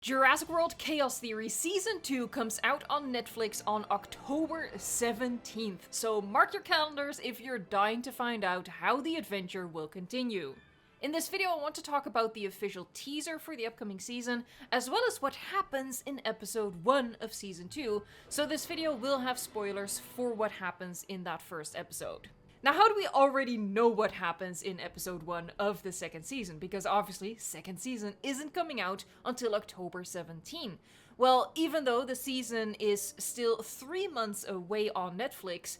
Jurassic World Chaos Theory Season 2 comes out on Netflix on October 17th, so mark your calendars if you're dying to find out how the adventure will continue. In this video, I want to talk about the official teaser for the upcoming season, as well as what happens in episode 1 of Season 2, so this video will have spoilers for what happens in that first episode. Now, how do we already know what happens in episode 1 of the second season? Because obviously, second season isn't coming out until October 17. Well, even though the season is still 3 months away on Netflix,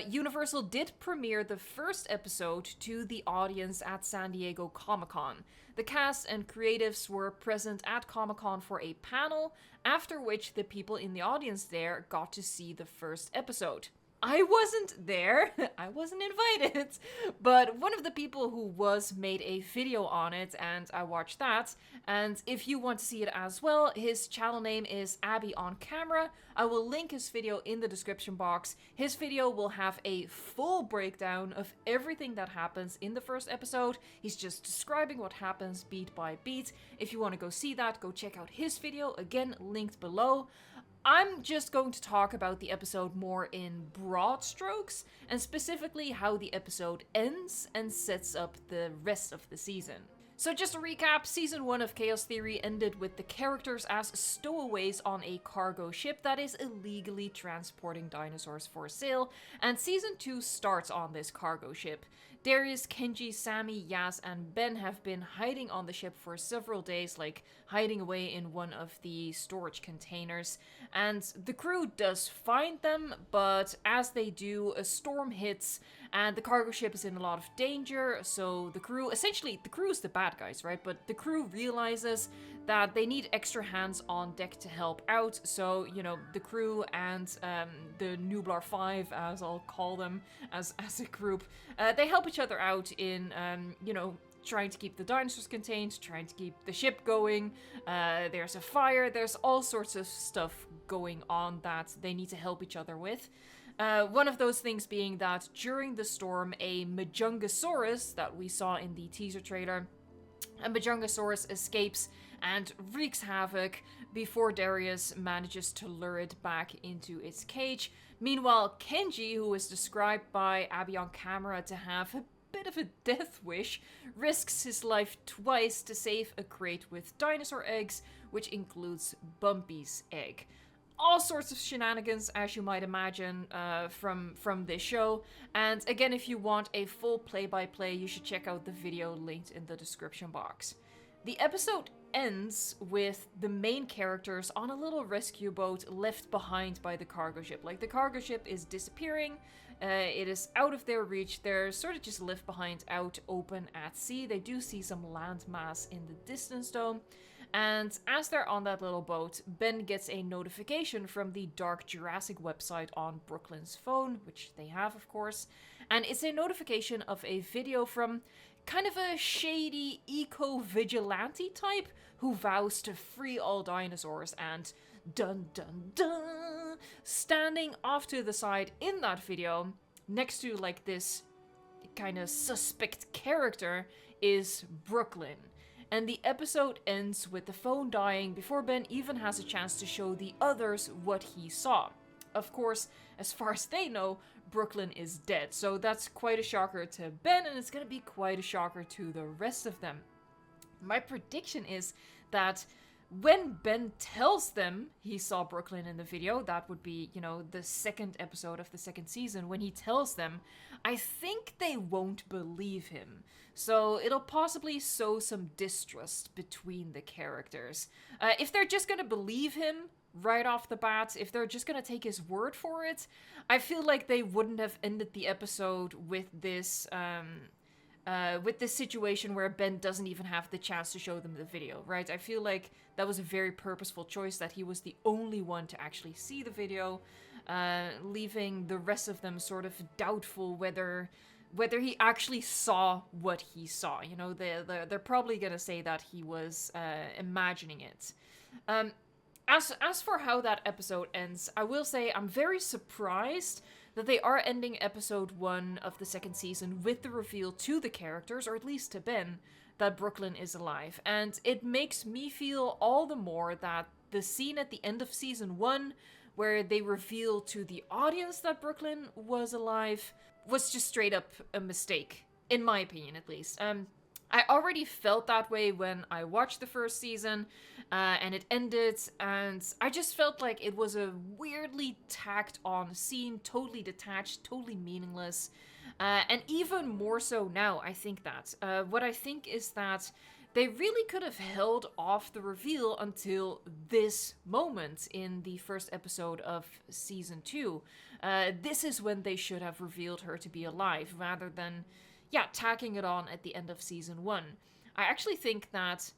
Universal did premiere the first episode to the audience at San Diego Comic-Con. The cast and creatives were present at Comic-Con for a panel, after which the people in the audience there got to see the first episode. I wasn't there, I wasn't invited, but one of the people who was made a video on it and I watched that, and if you want to see it as well, his channel name is Abby on Camera. I will link his video in the description box. His video will have a full breakdown of everything that happens in the first episode. He's just describing what happens beat by beat. If you want to go see that, go check out his video, again linked below. I'm just going to talk about the episode more in broad strokes, and specifically how the episode ends and sets up the rest of the season. So just to recap, Season 1 of Chaos Theory ended with the characters as stowaways on a cargo ship that is illegally transporting dinosaurs for sale, and Season 2 starts on this cargo ship. Darius, Kenji, Sammy, Yaz, and Ben have been hiding on the ship for several days, like hiding away in one of the storage containers, and the crew does find them, but as they do, a storm hits, and the cargo ship is in a lot of danger, so the crew is the bad guys, right? But the crew realizes that they need extra hands on deck to help out, so, you know, the crew and the Nublar 5, as I'll call them, as a group, they help each other out in, you know, trying to keep the dinosaurs contained, trying to keep the ship going. There's a fire, there's all sorts of stuff going on that they need to help each other with. One of those things being that during the storm, a Majungasaurus that we saw in the teaser trailer, a Majungasaurus escapes and wreaks havoc before Darius manages to lure it back into its cage. Meanwhile, Kenji, who is described by Abby on Camera to have a bit of a death wish, risks his life twice to save a crate with dinosaur eggs, which includes Bumpy's egg. All sorts of shenanigans, as you might imagine, from this show. And again, if you want a full play-by-play, you should check out the video linked in the description box. The episode ends with the main characters on a little rescue boat left behind by the cargo ship. Like, the cargo ship is disappearing, it is out of their reach, they're sort of just left behind out open at sea. They do see some landmass in the distance though. And as they're on that little boat, Ben gets a notification from the Dark Jurassic website on Brooklyn's phone, which they have, of course. And it's a notification of a video from kind of a shady eco-vigilante type who vows to free all dinosaurs, and dun dun dun, standing off to the side in that video, next to like this kind of suspect character, is Brooklyn. And the episode ends with the phone dying before Ben even has a chance to show the others what he saw. Of course, as far as they know, Brooklyn is dead, so that's quite a shocker to Ben, and it's gonna be quite a shocker to the rest of them. My prediction is that when Ben tells them he saw Brooklyn in the video, that would be, you know, the second episode of the second season, when he tells them, I think they won't believe him. So it'll possibly sow some distrust between the characters. If they're just gonna believe him right off the bat, if they're just gonna take his word for it, I feel like they wouldn't have ended the episode with this situation where Ben doesn't even have the chance to show them the video, right? I feel like that was a very purposeful choice, that he was the only one to actually see the video, leaving the rest of them sort of doubtful whether he actually saw what he saw. You know, they're probably gonna say that he was imagining it. As for how that episode ends, I will say I'm very surprised that they are ending episode 1 of the second season with the reveal to the characters, or at least to Ben, that Brooklyn is alive. And it makes me feel all the more that the scene at the end of season 1, where they reveal to the audience that Brooklyn was alive, was just straight up a mistake, in my opinion at least. I already felt that way when I watched the first season, and it ended, and I just felt like it was a weirdly tacked on scene, totally detached, totally meaningless, and even more so now, I think that. What I think is that they really could have held off the reveal until this moment in the first episode of season 2. This is when they should have revealed her to be alive, rather than tacking it on at the end of season 1. I actually think that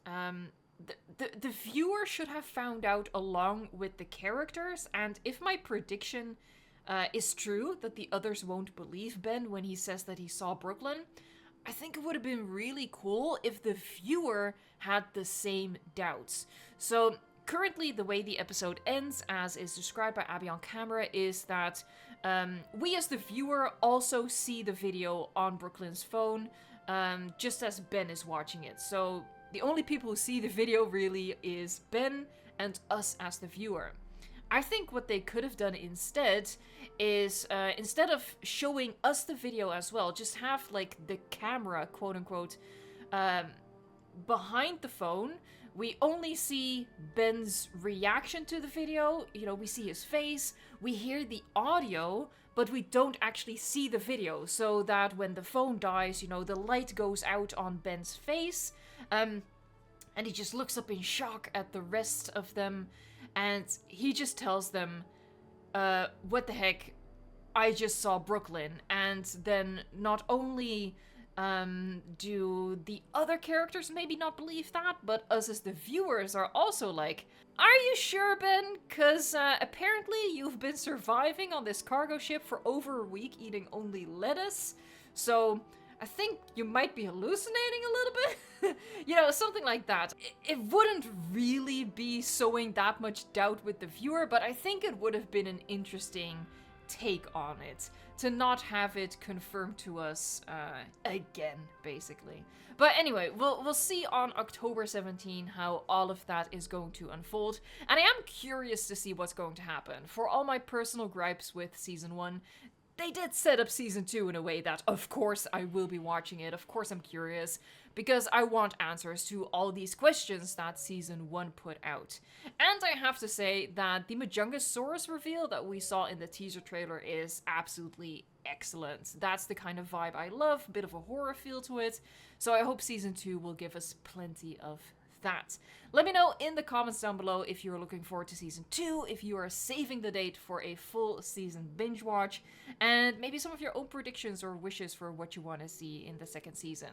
the viewer should have found out along with the characters, and if my prediction is true, that the others won't believe Ben when he says that he saw Brooklyn, I think it would have been really cool if the viewer had the same doubts. So currently, the way the episode ends, as is described by Abby on camera, is that we as the viewer also see the video on Brooklyn's phone, just as Ben is watching it. So the only people who see the video really is Ben and us as the viewer. I think what they could have done instead is, instead of showing us the video as well, just have like the camera, quote unquote, behind the phone. We only see Ben's reaction to the video, you know, we see his face, we hear the audio, but we don't actually see the video, so that when the phone dies, you know, the light goes out on Ben's face, and he just looks up in shock at the rest of them, and he just tells them, what the heck, I just saw Brooklyn. And then not only do the other characters maybe not believe that, but us as the viewers are also like, are you sure, Ben? Because apparently you've been surviving on this cargo ship for over a week eating only lettuce, so I think you might be hallucinating a little bit. You know, something like that. It wouldn't really be sowing that much doubt with the viewer, but I think it would have been an interesting take on it, to not have it confirmed to us again, basically. But anyway, we'll see on October 17 how all of that is going to unfold, and I am curious to see what's going to happen. For all my personal gripes with season 1, they did set up season 2 in a way that, of course, I will be watching it. Of course, I'm curious, because I want answers to all these questions that season 1 put out. And I have to say that the Majungasaurus reveal that we saw in the teaser trailer is absolutely excellent. That's the kind of vibe I love, a bit of a horror feel to it. So I hope season 2 will give us plenty of that. Let me know in the comments down below if you're looking forward to season 2, if you are saving the date for a full season binge watch, and maybe some of your own predictions or wishes for what you want to see in the second season.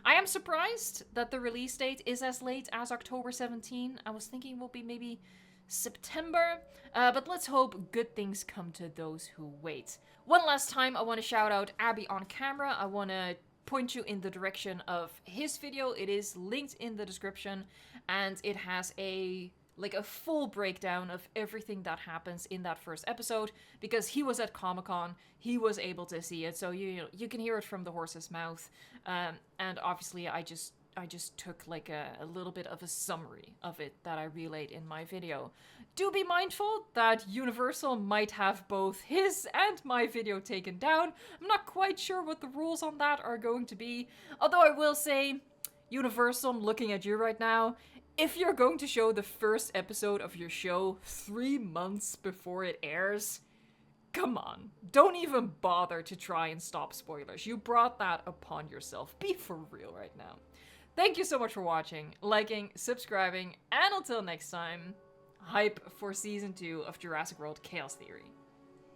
I am surprised that the release date is as late as October 17. I was thinking it will be maybe September, but let's hope good things come to those who wait. One last time, I want to shout out Abby on camera. I want to point you in the direction of his video. It is linked in the description, and it has a full breakdown of everything that happens in that first episode, because he was at Comic-Con, he was able to see it, so you can hear it from the horse's mouth. And obviously I just took like a little bit of a summary of it that I relayed in my video. Do be mindful that Universal might have both his and my video taken down. I'm not quite sure what the rules on that are going to be. Although I will say, Universal, I'm looking at you right now, if you're going to show the first episode of your show 3 months before it airs, come on. Don't even bother to try and stop spoilers. You brought that upon yourself. Be for real right now. Thank you so much for watching, liking, subscribing, and until next time, hype for season 2 of Jurassic World Chaos Theory.